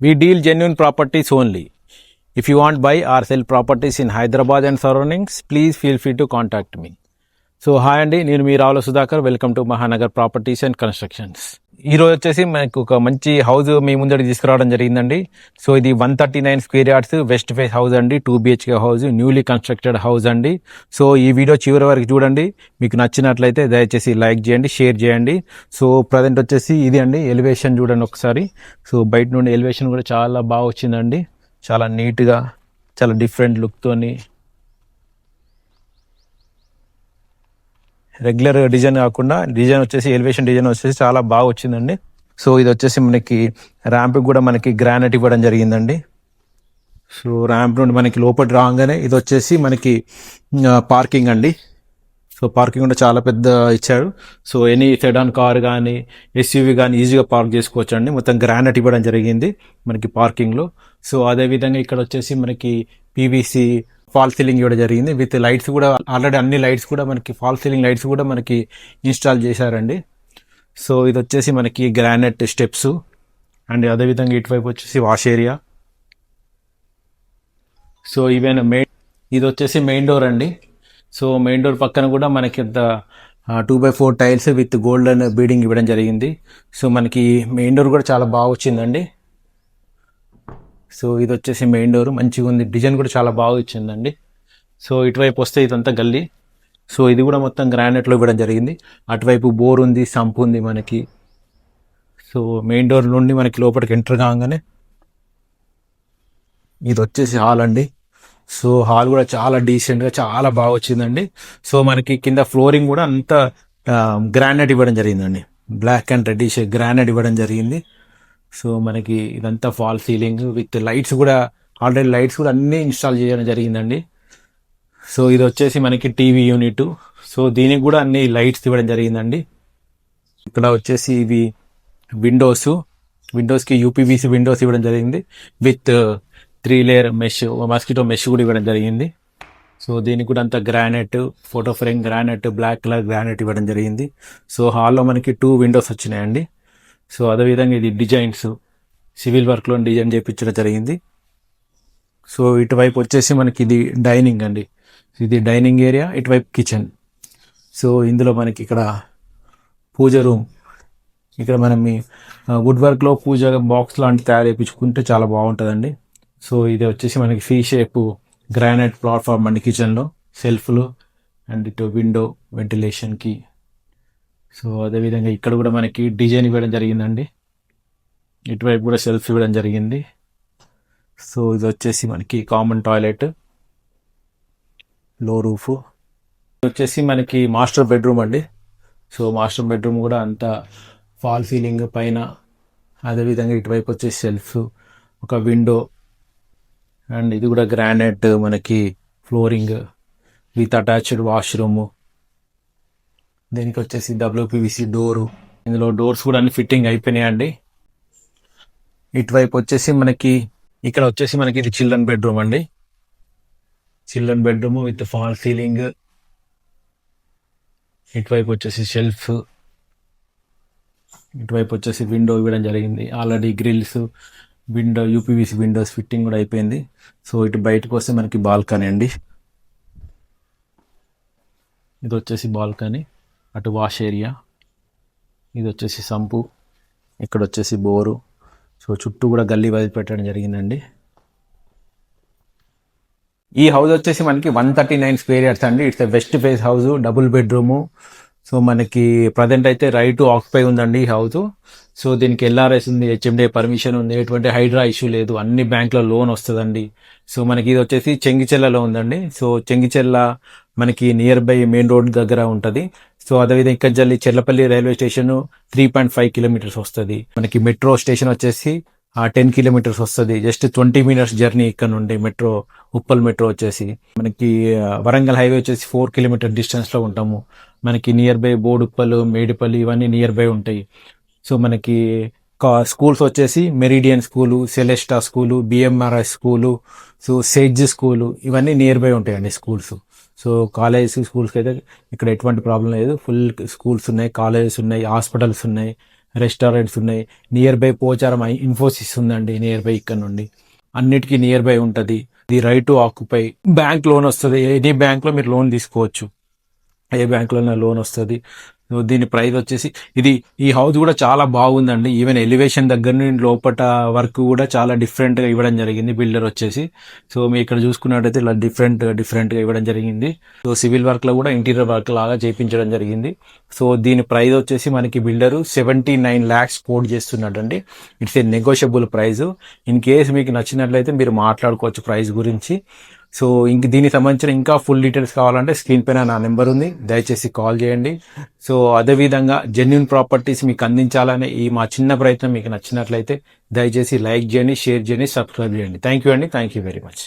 We deal genuine properties only. If you want buy or sell properties in Hyderabad and surroundings, please feel free to contact me. So hi అండి, నేను మీ Ravula Sudhakar. Welcome to Mahanagar properties and constructions. ఈ రోజు వచ్చేసి మనకు ఒక మంచి house మీ ముందరికి తీసుకురావడం జరిగిందండి. సో ఇది 139 square yards west face house అండి, 2 BHK house, newly constructed house అండి. సో ఈ వీడియో చివరి వరకు చూడండి. మీకు నచ్చినట్లయితే దయచేసి లైక్ చేయండి, షేర్ చేయండి. సో ప్రజెంట్ వచ్చేసి ఇది అండి ఎలివేషన్ చూడండి ఒకసారి. సో బయట నుండి ఎలివేషన్ కూడా చాలా బాగా వచ్చిందండి, చాలా నీట్గా, చాలా డిఫరెంట్ లుక్తోని, రెగ్యులర్ డిజైన్ కాకుండా డిజైన్ వచ్చేసి ఎలివేషన్ డిజైన్ వచ్చేసి చాలా బాగా వచ్చిందండి. సో ఇది వచ్చేసి మనకి ర్యాంప్ కూడా మనకి గ్రానైట్ ఇవ్వడం జరిగిందండి. సో ర్యాంప్ నుండి మనకి లోపల రాగానే ఇది వచ్చేసి మనకి పార్కింగ్ అండి. సో పార్కింగ్ కూడా చాలా పెద్ద ఇచ్చారు. సో ఎనీ సెడాన్ కార్ కానీ SUV కానీ ఈజీగా పార్క్ చేసుకోవచ్చు అండి. మొత్తం గ్రానైట్ ఇవ్వడం జరిగింది మనకి పార్కింగ్లో. సో అదేవిధంగా ఇక్కడ వచ్చేసి మనకి PVC ఫాల్ సీలింగ్ ఇవ్వడం జరిగింది విత్ లైట్స్ కూడా. ఆల్రెడీ అన్ని లైట్స్ కూడా మనకి ఫాల్ సీలింగ్ లైట్స్ కూడా మనకి ఇన్స్టాల్ చేశారండి. సో ఇది వచ్చేసి మనకి గ్రానైట్ స్టెప్స్ అండ్ అదేవిధంగా ఇటువైపు వచ్చేసి వాష్ ఏరియా. సో ఈవెన్ ఇది వచ్చేసి మెయిన్ డోర్ అండి. సో మెయిన్ డోర్ పక్కన కూడా మనకి 2x4 tiles with golden beading ఇవ్వడం జరిగింది. సో మనకి మెయిన్ డోర్ కూడా చాలా బాగా వచ్చిందండి. సో ఇది వచ్చేసి మెయిన్ డోర్ మంచిగా ఉంది, డిజైన్ కూడా చాలా బాగా ఇచ్చిందండి. సో ఇటువైపు వస్తే ఇదంతా గల్లీ. సో ఇది కూడా మొత్తం గ్రానైట్లో ఇవ్వడం జరిగింది. అటువైపు బోర్ ఉంది, సంప్ ఉంది మనకి. సో మెయిన్ డోర్ నుండి మనకి లోపలికి ఎంటర్ కాగానే ఇది వచ్చేసి హాల్ అండి. సో హాల్ కూడా చాలా డీసెంట్గా చాలా బాగా వచ్చిందండి. సో మనకి కింద ఫ్లోరింగ్ కూడా అంతా గ్రానైట్ ఇవ్వడం జరిగిందండి, బ్లాక్ అండ్ రెడ్డిష్ గ్రానైట్ ఇవ్వడం జరిగింది. సో మనకి ఇదంతా ఫాల్ సీలింగ్ విత్ లైట్స్ కూడా, ఆల్రెడీ లైట్స్ కూడా అన్నీ ఇన్స్టాల్ చేయడం జరిగిందండి. సో ఇది వచ్చేసి మనకి టీవీ యూనిట్. సో దీనికి కూడా అన్ని లైట్స్ ఇవ్వడం జరిగిందండి. ఇక్కడ వచ్చేసి ఇవి విండోస్కి UPVC విండోస్ ఇవ్వడం జరిగింది with 3 layer mesh, mosquito mesh కూడా ఇవ్వడం జరిగింది. సో దీనికి కూడా అంతా granite, photo frame granite, black colour granite ఇవ్వడం జరిగింది. సో హాల్లో మనకి 2 విండోస్ వచ్చినాయండి. సో అదేవిధంగా ఇది డిజైన్స్, సివిల్ వర్క్లో డిజైన్ చేయించడం జరిగింది. సో ఇటువైపు వచ్చేసి మనకి ఇది డైనింగ్ అండి. ఇది డైనింగ్ ఏరియా, ఇటువైపు కిచెన్. సో ఇందులో మనకి ఇక్కడ పూజ రూమ్, ఇక్కడ మనం వుడ్ వర్క్లో పూజ బాక్స్ లాంటి తయారు చేయించుకుంటే చాలా బాగుంటుందండి. సో ఇది వచ్చేసి మనకి C షేప్ గ్రానైట్ ప్లాట్ఫామ్ అండి. కిచెన్లో సెల్ఫ్లు అండ్ ఇటు విండో వెంటిలేషన్కి. సో అదేవిధంగా ఇక్కడ కూడా మనకి డిజైన్ ఇవ్వడం జరిగిందండి, ఇటువైపు కూడా సెల్ఫ్ ఇవ్వడం జరిగింది. సో ఇది వచ్చేసి మనకి కామన్ టాయిలెట్, లో రూఫ్. ఇది వచ్చేసి మనకి మాస్టర్ బెడ్రూమ్ అండి. సో మాస్టర్ బెడ్రూమ్ కూడా అంతా ఫాల్ సీలింగ్ పైన, అదేవిధంగా ఇటువైపు వచ్చేసి సెల్ఫ్, ఒక విండో అండ్ ఇది కూడా గ్రానైట్ మనకి ఫ్లోరింగ్ విత్ అటాచ్డ్ వాష్రూము. దీనికి వచ్చేసి WPVC డోరు. ఇందులో డోర్స్ కూడా అన్ని ఫిట్టింగ్ అయిపోయినాయండి. ఇటువైపు వచ్చేసి మనకి ఇక్కడ వచ్చేసి మనకి ఇది చిల్డ్రన్ బెడ్రూమ్ అండి. Children bedroom with fall ceiling. ఇటువైపు వచ్చేసి షెల్ఫ్, ఇటువైపు వచ్చేసి విండో ఇవ్వడం జరిగింది. Already grills, window UPVC windows fitting కూడా అయిపోయింది. సో ఇటు బయటకు వస్తే మనకి బాల్కనీ అండి. ఇది వచ్చేసి బాల్కనీ, అటు వాష్ ఏరియా, ఇది వచ్చేసి సంపు, ఇక్కడ వచ్చేసి బోరు. సో చుట్టూ కూడా గల్లీ వదిలిపెట్టడం జరిగిందండి. ఈ హౌస్ వచ్చేసి మనకి 139 స్క్వేర్ యార్డ్స్ అండి. It's west face house, double bedroom. So మనకి ప్రజెంట్ అయితే రైట్ టు ఆక్యుపై ఉందండి ఈ హౌస్. సో దీనికి LRS ఉంది, HMDA పర్మిషన్ ఉంది, ఎటువంటి హైడ్రా ఇష్యూ లేదు, అన్ని బ్యాంకులో లోన్ వస్తుందండి. సో మనకి ఇది వచ్చేసి చెంగిచెర్లలో ఉందండి. సో చెంగిచెర్ల మనకి నియర్ బై మెయిన్ రోడ్ దగ్గర ఉంటుంది. సో అదేవిధంగా ఇక్కడ జల్లి చెర్లపల్లి రైల్వే స్టేషన్ 3.5 కిలోమీటర్స్ వస్తుంది. మనకి మెట్రో స్టేషన్ వచ్చేసి 10 కిలోమీటర్స్ వస్తుంది. జస్ట్ 20 మినిట్స్ జర్నీ ఇక్కడ నుండి మెట్రో, ఉప్పల్ మెట్రో వచ్చేసి. మనకి వరంగల్ హైవే వచ్చేసి 4 కిలోమీటర్ డిస్టెన్స్లో ఉంటాము. మనకి నియర్ బై బోడుప్పల్, మేడిపల్లి ఇవన్నీ నియర్ బై ఉంటాయి. సో మనకి స్కూల్స్ వచ్చేసి Meridian school, Celesta school, BMRS school, so sage school ఇవన్నీ నియర్ బై ఉంటాయండి స్కూల్స్. సో స్కూల్స్కి అయితే ఇక్కడ ఎటువంటి ప్రాబ్లం లేదు, ఫుల్ స్కూల్స్ ఉన్నాయి, కాలేజెస్ ఉన్నాయి, హాస్పిటల్స్ ఉన్నాయి, రెస్టారెంట్స్ ఉన్నాయి. నియర్ బై పోచారం ఇన్ఫోసిస్ ఉందండి నియర్ బై ఇక్కడ నుండి, అన్నిటికీ నియర్ బై ఉంటుంది. ఇది right to occupy, bank loan వస్తుంది, ఎనీ బ్యాంక్లో మీరు లోన్ తీసుకోవచ్చు, ఏ బ్యాంక్లో లోన్ వస్తుంది. సో దీని ప్రైస్ వచ్చేసి ఈ హౌస్ కూడా చాలా బాగుందండి. ఈవెన్ ఎలివేషన్ దగ్గర నుండి లోపల వర్క్ కూడా చాలా డిఫరెంట్గా ఇవ్వడం జరిగింది బిల్డర్ వచ్చేసి. సో మీరు ఇక్కడ చూసుకున్నట్టయితే ఇలా డిఫరెంట్గా ఇవ్వడం జరిగింది. సో సివిల్ వర్క్లో కూడా ఇంటీరియర్ వర్క్ లాగా చేయించడం జరిగింది. సో దీని ప్రైస్ వచ్చేసి మనకి బిల్డరు 79 lakhs కోట్ చేస్తున్నాడండి. It's a negotiable price. In case మీకు నచ్చినట్లయితే మీరు మాట్లాడుకోవచ్చు ప్రైస్ గురించి. సో దీనికి సంబంధించిన ఇంకా ఫుల్ డీటెయిల్స్ కావాలంటే స్క్రీన్ పైన నా నెంబర్ ఉంది, దయచేసి కాల్ చేయండి. సో అదేవిధంగా జెన్యూన్ ప్రాపర్టీస్ మీకు అందించాలనే ఈ మా చిన్న ప్రయత్నం మీకు నచ్చినట్లయితే దయచేసి లైక్ చేయండి, షేర్ చేయండి, సబ్స్క్రైబ్ చేయండి. థ్యాంక్ యూ అండి, థ్యాంక్ యూ వెరీ మచ్.